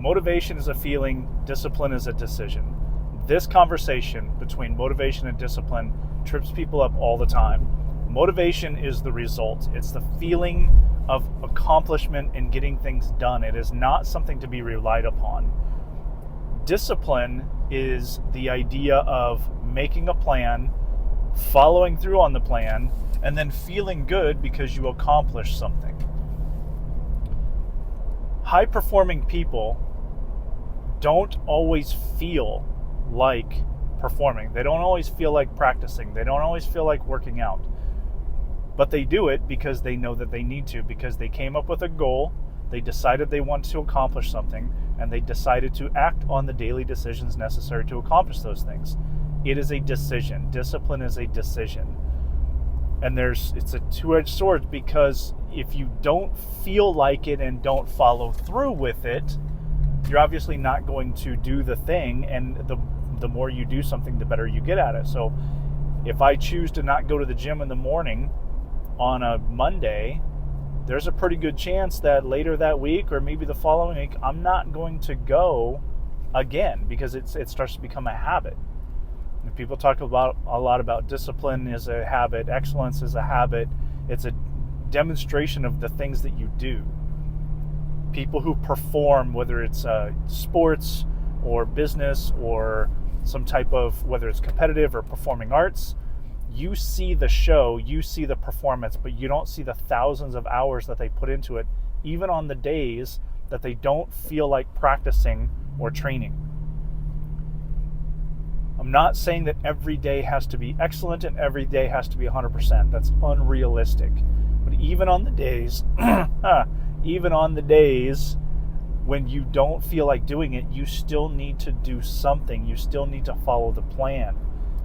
Motivation is a feeling, discipline is a decision. This conversation between motivation and discipline trips people up all the time. Motivation is the result. It's the feeling of accomplishment and getting things done. It is not something to be relied upon. Discipline is the idea of making a plan, following through on the plan, and then feeling good because you accomplished something. High-performing people don't always feel like performing. They don't always feel like practicing. They don't always feel like working out. But they do it because they know that they need to, because they came up with a goal, they decided they want to accomplish something, and they decided to act on the daily decisions necessary to accomplish those things. It is a decision. Discipline is a decision. And it's a two-edged sword, because if you don't feel like it and don't follow through with it, you're obviously not going to do the thing, and the more you do something, the better you get at it. So if I choose to not go to the gym in the morning on a Monday, there's a pretty good chance that later that week or maybe the following week, I'm not going to go again, because it starts to become a habit. And people talk a lot about discipline is a habit, excellence is a habit. It's a demonstration of the things that you do. People who perform, whether it's sports or business or some type of, whether it's competitive or performing arts, you see the show, you see the performance, but you don't see the thousands of hours that they put into it, even on the days that they don't feel like practicing or training. I'm not saying that every day has to be excellent and every day has to be 100%. That's unrealistic. But even on the days, when you don't feel like doing it, you still need to do something. You still need to follow the plan.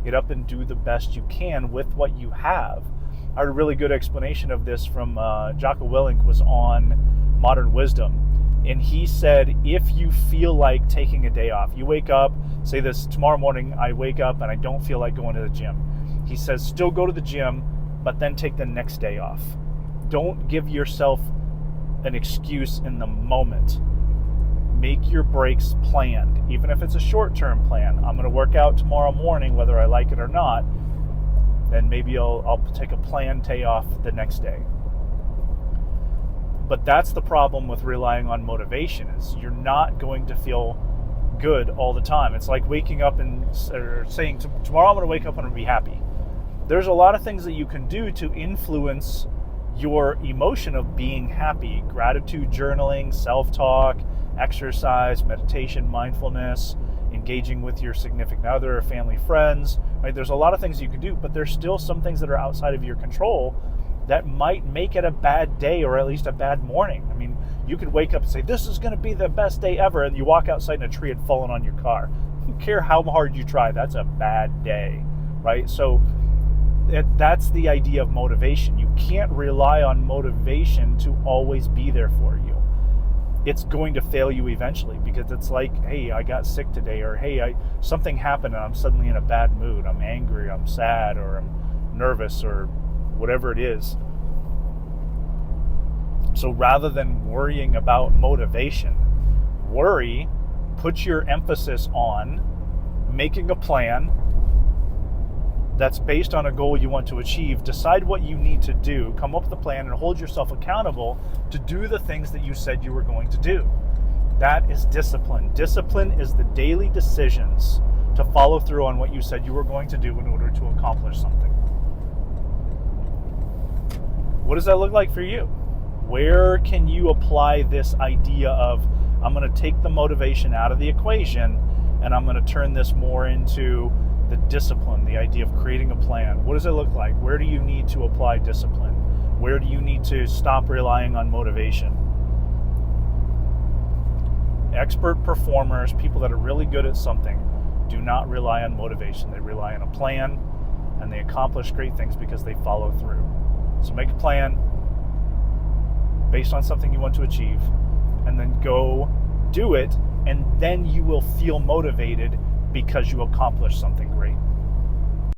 Get up and do the best you can with what you have. I heard a really good explanation of this from Jocko Willink was on Modern Wisdom. And he said, if you feel like taking a day off, you wake up, say this tomorrow morning, I wake up and I don't feel like going to the gym. He says, still go to the gym, but then take the next day off. Don't give yourself an excuse in the moment. Make your breaks planned, even if it's a short-term plan. I'm going to work out tomorrow morning, whether I like it or not. Then maybe I'll take a planned day off the next day. But that's the problem with relying on motivation, is you're not going to feel good all the time. It's like waking up and saying, tomorrow I'm going to wake up and I'm going to be happy. There's a lot of things that you can do to influence your emotion of being happy. Gratitude journaling, self-talk, exercise, meditation, mindfulness, engaging with your significant other or family, friends. Right? There's a lot of things you can do, but there's still some things that are outside of your control that might make it a bad day, or at least a bad morning. I mean, you could wake up and say, this is going to be the best day ever, and you walk outside and a tree had fallen on your car. I don't care how hard you try, that's a bad day, right? So that's the idea of motivation. You can't rely on motivation to always be there for you. It's going to fail you eventually, because it's like, hey, I got sick today, or hey, something happened and I'm suddenly in a bad mood. I'm angry, I'm sad, or I'm nervous, or whatever it is. So rather than worrying about motivation, put your emphasis on making a plan that's based on a goal you want to achieve. Decide what you need to do, come up with a plan, and hold yourself accountable to do the things that you said you were going to do. That is discipline. Discipline is the daily decisions to follow through on what you said you were going to do in order to accomplish something. What does that look like for you? Where can you apply this idea of, I'm going to take the motivation out of the equation and I'm going to turn this more into the discipline, the idea of creating a plan? What does it look like? Where do you need to apply discipline? Where do you need to stop relying on motivation? Expert performers, people that are really good at something, do not rely on motivation. They rely on a plan, and they accomplish great things because they follow through. So make a plan based on something you want to achieve, and then go do it, and then you will feel motivated because you accomplished something great.